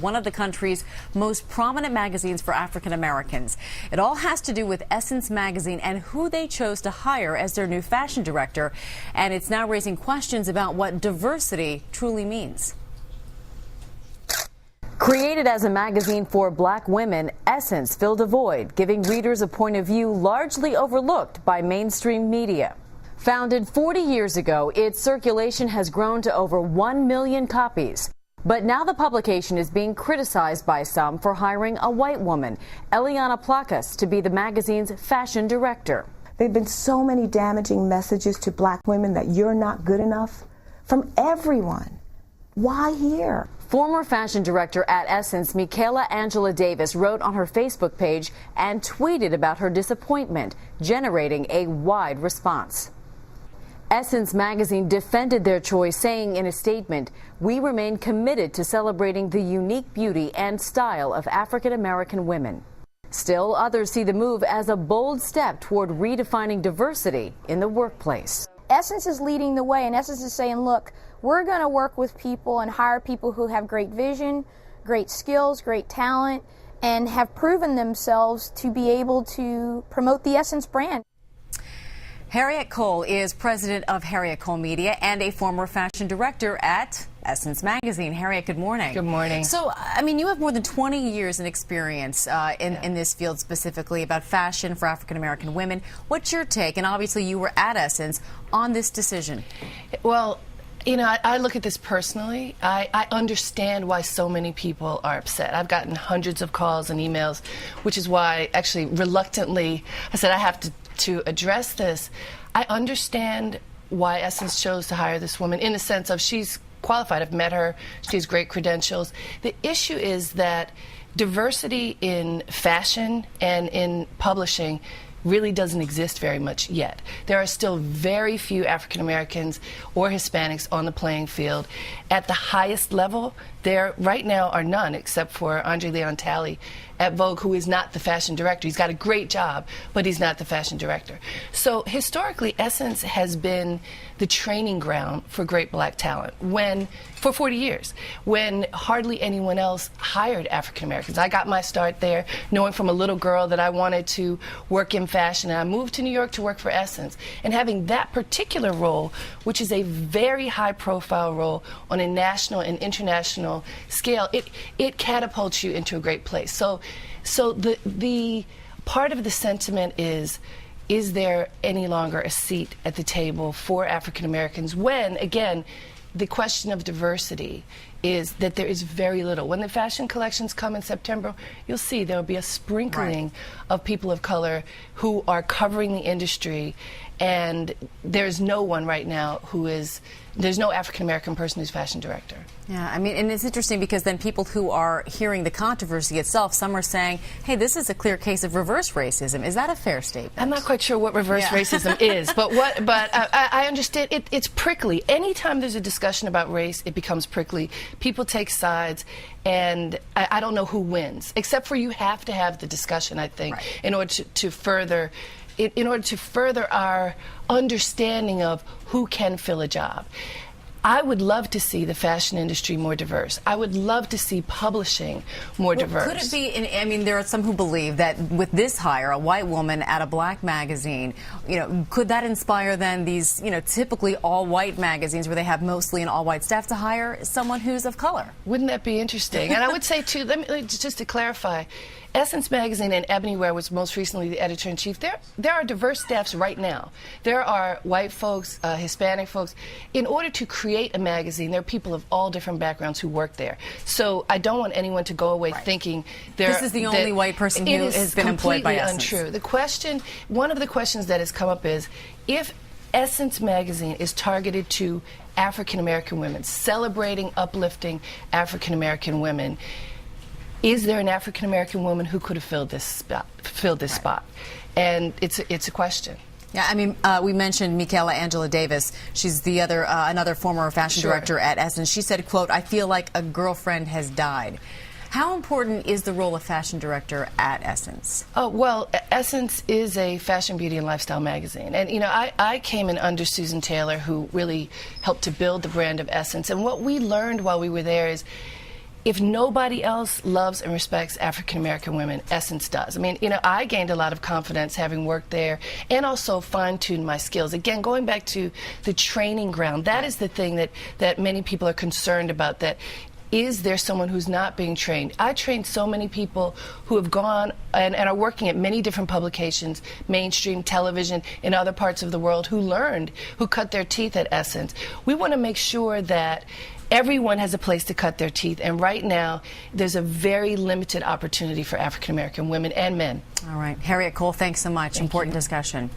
One of the country's most prominent magazines for African Americans. It all has to do with Essence magazine and who they chose to hire as their new fashion director. And it's now raising questions about what diversity truly means. Created as a magazine for black women, Essence filled a void, giving readers a point of view largely overlooked by mainstream media. Founded 40 years ago, its circulation has grown to over 1 million copies. But now the publication is being criticized by some for hiring a white woman, Eliana Placas, to be the magazine's fashion director. There have been so many damaging messages to black women that you're not good enough from everyone. Why here? Former fashion director at Essence, Michaela Angela Davis, wrote on her Facebook page and tweeted about her disappointment, generating a wide response. Essence magazine defended their choice, saying in a statement, "We remain committed to celebrating the unique beauty and style of African American women." Still, others see the move as a bold step toward redefining diversity in the workplace. Essence is leading the way, and Essence is saying, look, we're going to work with people and hire people who have great vision, great skills, great talent, and have proven themselves to be able to promote the Essence brand. Harriet Cole is president of Harriet Cole Media and a former fashion director at Essence magazine. Harriet, good morning. Good morning. So, I mean, you have more than 20 years in experience in this field, specifically about fashion for African American women. What's your take, and obviously you were at Essence, on this decision? Well, you know, I look at this personally. I understand why so many people are upset. I've gotten hundreds of calls and emails, which is why, actually, reluctantly, I said I have to address this. I understand why Essence chose to hire this woman in the sense of she's qualified. I've met her. She has great credentials. The issue is that diversity in fashion and in publishing really doesn't exist very much yet. There are still very few African Americans or Hispanics on the playing field. At the highest level, there right now are none except for Andre Leon Talley at Vogue, who is not the fashion director. He's got a great job, but he's not the fashion director. So historically, Essence has been the training ground for great black talent for 40 years, when hardly anyone else hired African Americans. I got my start there, knowing from a little girl that I wanted to work in fashion, and I moved to New York to work for Essence. And having that particular role, which is a very high-profile role on a national and international scale, it catapults you into a great place. So the part of the sentiment is there any longer a seat at the table for African Americans when, again, the question of diversity is that there is very little. When the fashion collections come in September, you'll see there will be a sprinkling of people of color who are covering the industry, and there's no one right now there's no African-American person who's fashion director. Yeah, I mean, and it's interesting because then people who are hearing the controversy itself, some are saying, hey, this is a clear case of reverse racism. Is that a fair statement? I'm not quite sure what reverse racism is, but I understand it's prickly. Anytime there's a discussion about race, it becomes prickly. People take sides, and I don't know who wins, except for you have to have the discussion, I think, in order to further our understanding of who can fill a job. I would love to see the fashion industry more diverse. I would love to see publishing more diverse. Could it be, I mean, there are some who believe that with this hire, a white woman at a black magazine, you know, could that inspire then these, you know, typically all-white magazines where they have mostly an all-white staff to hire someone who's of color? Wouldn't that be interesting? And I would say, too, just to clarify, Essence magazine and Ebony Ware was most recently the editor-in-chief. There are diverse staffs right now. There are white folks, Hispanic folks. In order to create a magazine, there are people of all different backgrounds who work there. So I don't want anyone to go away thinking this is the only white person who has been employed by Essence. It is completely untrue. One of the questions that has come up is, if Essence magazine is targeted to African American women, celebrating, uplifting African American women, is there an African American woman who could have filled this spot? And it's a question. Yeah, I mean, we mentioned Michaela Angela Davis. She's the another former fashion director at Essence. She said, quote, "I feel like a girlfriend has died." How important is the role of fashion director at Essence? Oh, well, Essence is a fashion, beauty, and lifestyle magazine. And, you know, I came in under Susan Taylor, who really helped to build the brand of Essence. And what we learned while we were there is if nobody else loves and respects African American women, Essence does. I mean, you know, I gained a lot of confidence having worked there and also fine-tuned my skills. Again, going back to the training ground, that is the thing that many people are concerned about, that is there someone who's not being trained? I trained so many people who have gone and are working at many different publications, mainstream television in other parts of the world, who learned, who cut their teeth at Essence. We want to make sure that everyone has a place to cut their teeth, and right now there's a very limited opportunity for African American women and men. All right. Harriet Cole, thanks so much. Important discussion.